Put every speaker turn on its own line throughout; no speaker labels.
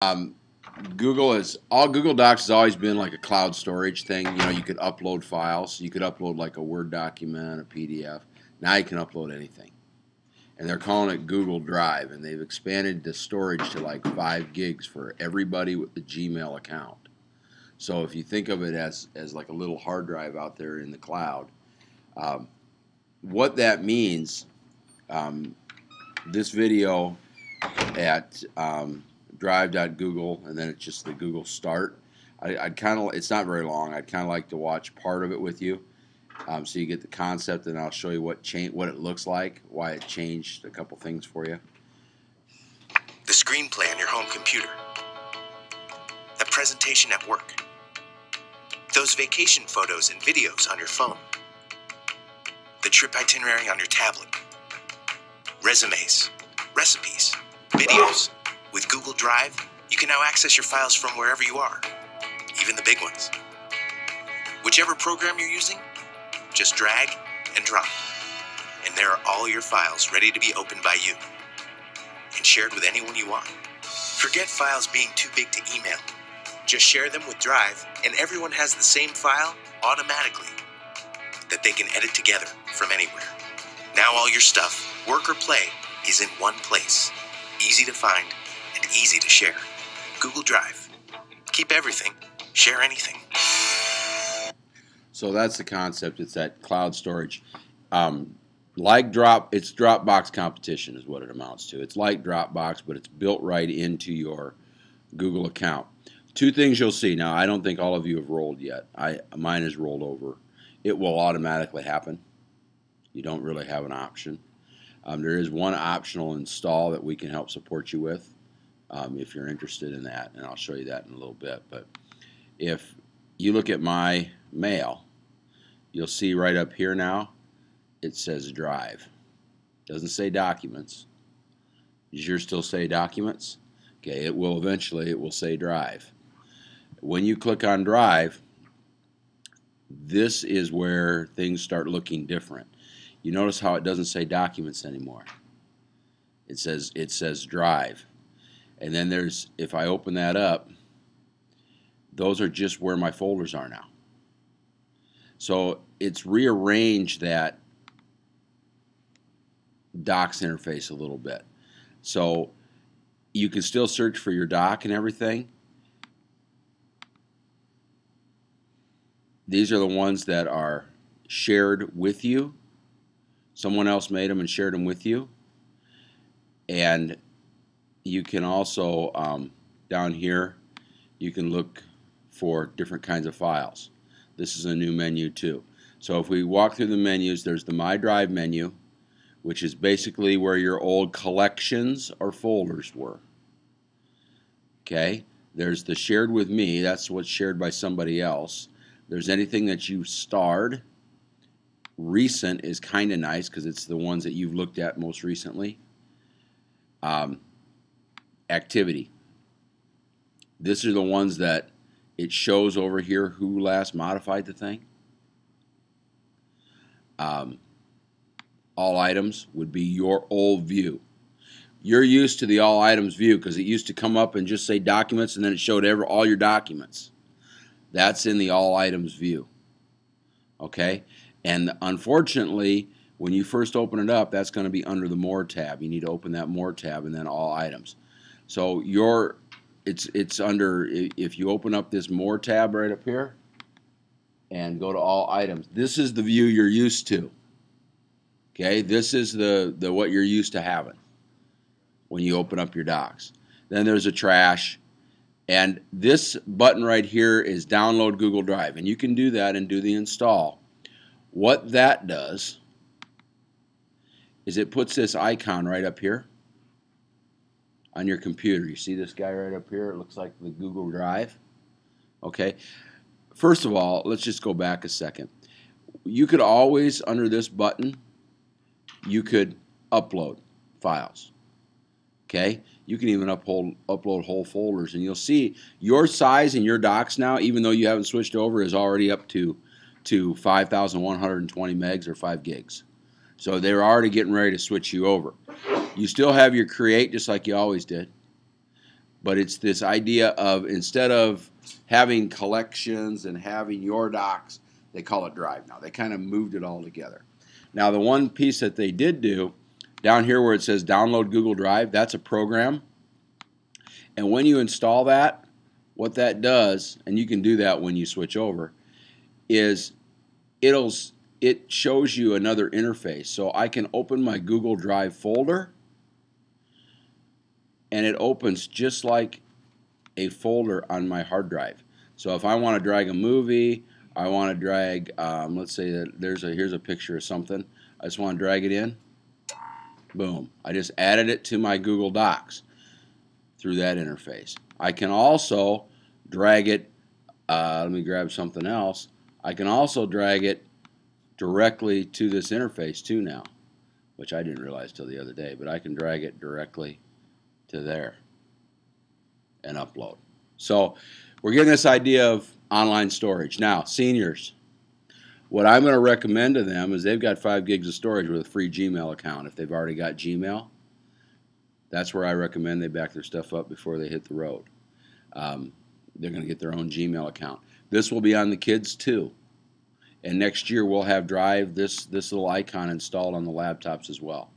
Um, Google Docs has always been like a cloud storage thing. You know, you could upload files. You could upload like a Word document, a PDF. Now you can upload anything. And they're calling it Google Drive, and they've expanded the storage to like 5 gigs for everybody with the Gmail account. So if you think of it as like a little hard drive out there in the cloud, what that means, this video at drive.google, and then it's just the Google start. I'd kind of, it's not very long. I'd kind of like to watch part of it with you, so you get the concept, and I'll show you what it looks like, why it changed a couple things for you.
The screenplay on your home computer, the presentation at work, those vacation photos and videos on your phone, the trip itinerary on your tablet, resumes, recipes, videos. With Google Drive, you can now access your files from wherever you are, even the big ones. Whichever program you're using, just drag and drop, and there are all your files ready to be opened by you and shared with anyone you want. Forget files being too big to email. Just share them with Drive, and everyone has the same file automatically that they can edit together from anywhere. Now all your stuff, work or play, is in one place. Easy to find and easy to share. Google Drive. Keep everything, share anything.
So that's the concept. It's that cloud storage. Like it's Dropbox competition is what it amounts to. It's like Dropbox, but it's built right into your Google account. Two things you'll see. Now, I don't think all of you have rolled yet. Mine is rolled over. It will automatically happen. You don't really have an option. There is one optional install that we can help support you with if you're interested in that, and I'll show you that in a little bit. But if you look at my mail, you'll see right up here now it says Drive. Doesn't say Documents. Does yours still say Documents? Okay, it will eventually. It will say Drive. When you click on Drive, this is where things start looking different. You notice how it doesn't say Documents anymore. It says Drive. And then there's, if I open that up, those are just where my folders are now. So it's rearranged that Docs interface a little bit. So you can still search for your doc and everything. These are the ones that are shared with you. Someone else made them and shared them with you. And you can also, down here, you can look for different kinds of files. This is a new menu too. So if we walk through the menus, there's the My Drive menu, which is basically where your old collections or folders were. Okay? There's the Shared with Me. That's what's shared by somebody else. There's anything that you starred. Recent is kind of nice because it's the ones that you've looked at most recently. Activity. These are the ones that it shows over here who last modified the thing. All items would be your old view. You're used to the all items view because it used to come up and just say documents, and then it showed all your documents. That's in the all items view. Okay? And unfortunately, when you first open it up, that's going to be under the More tab. You need to open that More tab and then All Items. So it's under, if you open up this More tab right up here and go to All Items, this is the view you're used to. Okay, this is the what you're used to having when you open up your docs. Then there's a trash, and this button right here is Download Google Drive, and you can do that and do the install. What that does is it puts this icon right up here on your computer. You see this guy right up here? It looks like the Google Drive. Okay. First of all, let's just go back a second. You could always, under this button, you could upload files. Okay? You can even upload whole folders, and you'll see your size in your docs now, even though you haven't switched over, is already up to 5,120 megs or 5 gigs. So they're already getting ready to switch you over. You still have your create just like you always did. But it's this idea of instead of having collections and having your docs, they call it Drive now. They kind of moved it all together. Now, the one piece that they did do, down here where it says download Google Drive, that's a program. And when you install that, what that does, and you can do that when you switch over, is it shows you another interface. So I can open my Google Drive folder, and it opens just like a folder on my hard drive. So if I want to drag a movie, I want to drag, let's say that here's a picture of something. I just want to drag it in. Boom. I just added it to my Google Docs through that interface. I can also drag it, let me grab something else. I can also drag it directly to this interface too now, which I didn't realize till the other day, but I can drag it directly to there and upload. So we're getting this idea of online storage. Now, seniors, what I'm going to recommend to them is they've got 5 gigs of storage with a free Gmail account. If they've already got Gmail, that's where I recommend they back their stuff up before they hit the road. They're going to get their own Gmail account. This will be on the kids too. And next year we'll have Drive, this little icon installed on the laptops as well,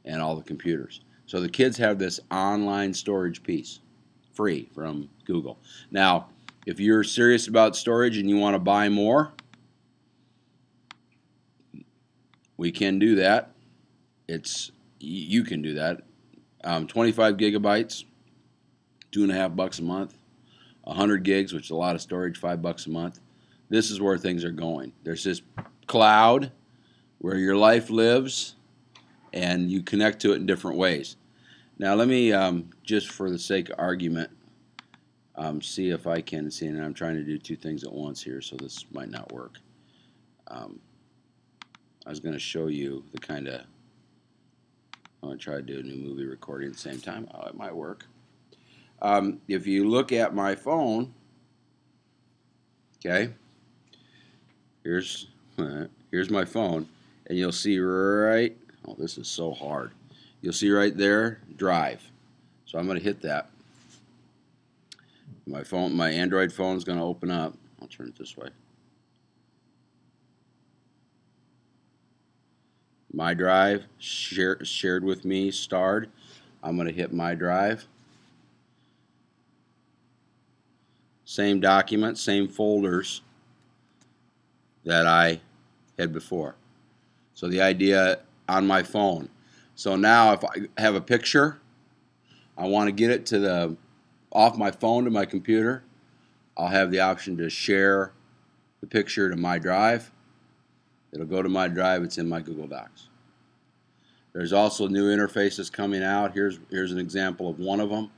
and all the computers. So the kids have this online storage piece, free from Google. Now, if you're serious about storage and you want to buy more, we can do that. You can do that. 25 gigabytes, $2.50 a month. 100 gigs, which is a lot of storage, $5 a month. This is where things are going. There's this cloud where your life lives, and you connect to it in different ways. Now let me, just for the sake of argument, see if I can see, and I'm trying to do 2 things at once here, so this might not work. I was going to show you the kind of, I'm going to try to do a new movie recording at the same time. Oh, it might work. If you look at my phone, okay, here's my phone, and you'll see right, oh, this is so hard. You'll see right there, Drive. So I'm going to hit that. My phone, my Android phone is going to open up. I'll turn it this way. My Drive, shared with me, starred. I'm going to hit My Drive. Same documents, same folders that I had before. So the idea on my phone. So now if I have a picture, I want to get it to off my phone to my computer, I'll have the option to share the picture to My Drive. It'll go to My Drive. It's in my Google Docs. There's also new interfaces coming out. Here's an example of one of them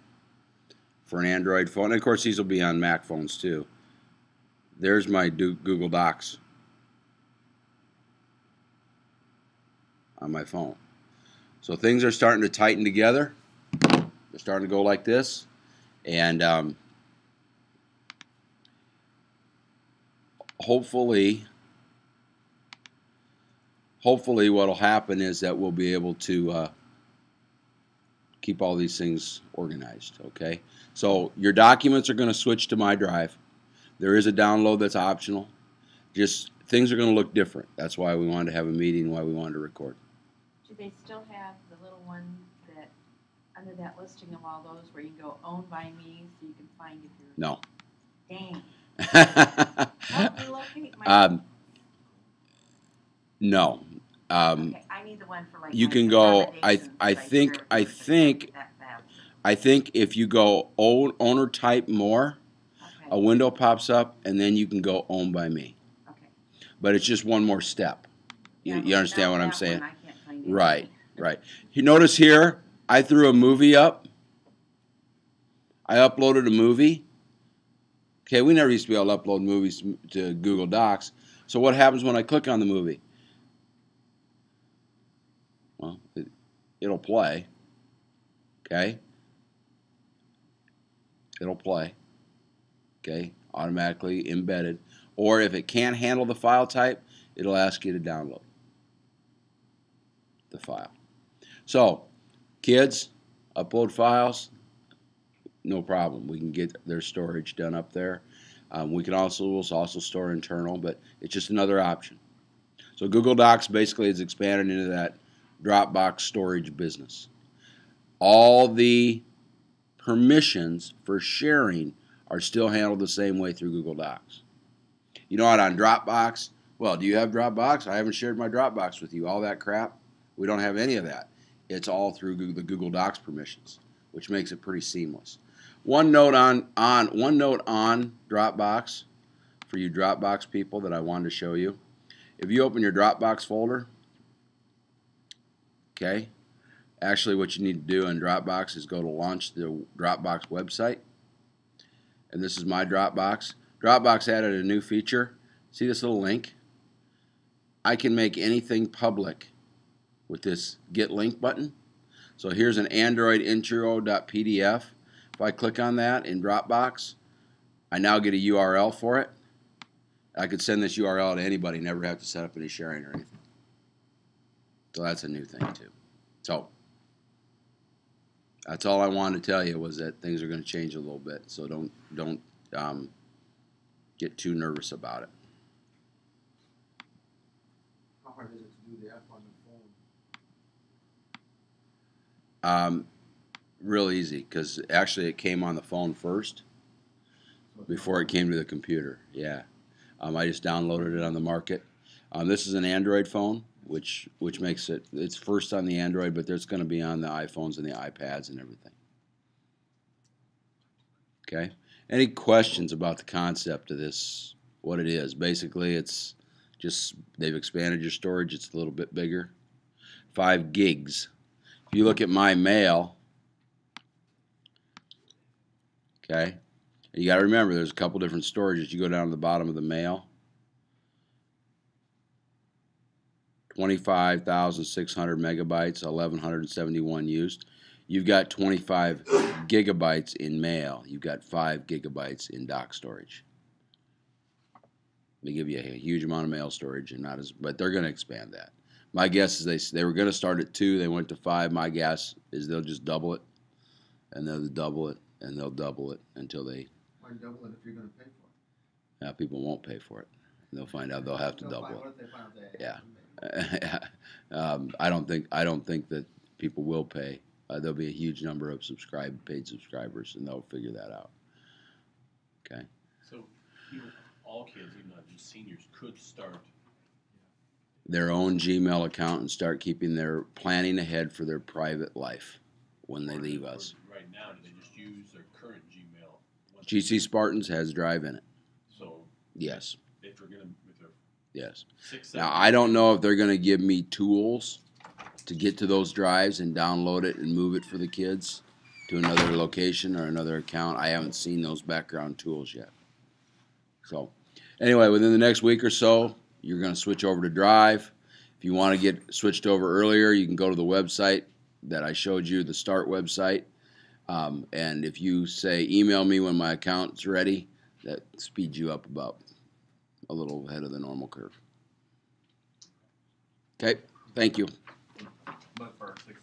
for an Android phone. And of course, these will be on Mac phones too. There's my Google Docs on my phone. So things are starting to tighten together. They're starting to go like this. And hopefully what will happen is that we'll be able to keep all these things organized, okay? So your documents are going to switch to My Drive. There is a download that's optional. Just things are going to look different. That's why we wanted to have a meeting, why we wanted to record.
Do they still have the little one that, under that listing of all those, where you can go owned by me so you can find if you're...
No.
Dang. Help me locate my...
No.
Okay, I need the one for like
you
my
can go.
accommodations,
I
like
think.
your-
I think.
that fast.
I think if you go owner type more,
Okay.
a window pops up, and then you can go owned by me.
Okay.
But it's just one more step. You
Yeah,
understand what I'm
that
saying?
one I can't find it.
Right. Right. You notice here, I threw a movie up. I uploaded a movie. Okay, we never used to be able to upload movies to Google Docs. So what happens when I click on the movie? Well, it'll play. Okay? It'll play. Okay? Automatically embedded. Or if it can't handle the file type, it'll ask you to download the file. So, kids, upload files. no problem. We can get their storage done up there. We'll also store internal, but it's just another option. So Google Docs basically is expanded into that Dropbox storage business. All the permissions for sharing are still handled the same way through Google Docs. You know what, on Dropbox, well, do you have Dropbox? I haven't shared my Dropbox with you. All that crap, we don't have any of that. It's all through the Google Docs permissions, which makes it pretty seamless. One note on Dropbox for you Dropbox people that I wanted to show you. If you open your Dropbox folder, okay, actually what you need to do in Dropbox is go to launch the Dropbox website. And this is my Dropbox. Dropbox added a new feature. See this little link? I can make anything public with this Get Link button. So here's an Android intro.pdf. If I click on that in Dropbox, I now get a URL for it. I could send this URL to anybody, never have to set up any sharing or anything. So that's a new thing too. So that's all I wanted to tell you, was that things are going to change a little bit. So don't get too nervous about it.
How hard is it to do the app on the phone?
Real easy, because actually it came on the phone first before it came to the computer. Yeah, I just downloaded it on the market. This is an Android phone, which makes it's first on the Android, but there's going to be on the iPhones and the iPads and everything. Okay. Any questions about the concept of this? What it is? Basically, it's just they've expanded your storage. It's a little bit bigger. 5 gigs. If you look at my mail, okay, you got to remember there's a couple different storages. You go down to the bottom of the mail. 25,600 megabytes, 1,171 used. You've got 25 gigabytes in mail. You've got 5 gigabytes in dock storage. They give you a huge amount of mail storage, and but they're going to expand that. My guess is they were going to start at 2, they went to 5. My guess is they'll just double it, and they'll double it, and they'll double it until they.
Why double it if you're going to pay for it?
Now people won't pay for it. They'll find out they'll have to double it.
What if they find out they
Yeah.
have to pay?
I don't think that people will pay. There'll be a huge number of paid subscribers, and they'll figure that out. Okay.
So all kids, even not just seniors, could start
their own Gmail account and start keeping their planning ahead for their private life when they leave us.
Right now, do they just use their current Gmail?
GC Spartans has Drive in it.
So
yes.
If we're gonna with their
Yes.
6, 7,
Now I don't know if they're going to give me tools to get to those drives and download it and move it for the kids to another location or another account. I haven't seen those background tools yet. So anyway, within the next week or so, you're going to switch over to Drive. If you want to get switched over earlier, you can go to the website that I showed you, the Start website. And if you say, email me when my account's ready, that speeds you up about a little ahead of the normal curve. Okay, thank you.
But for 6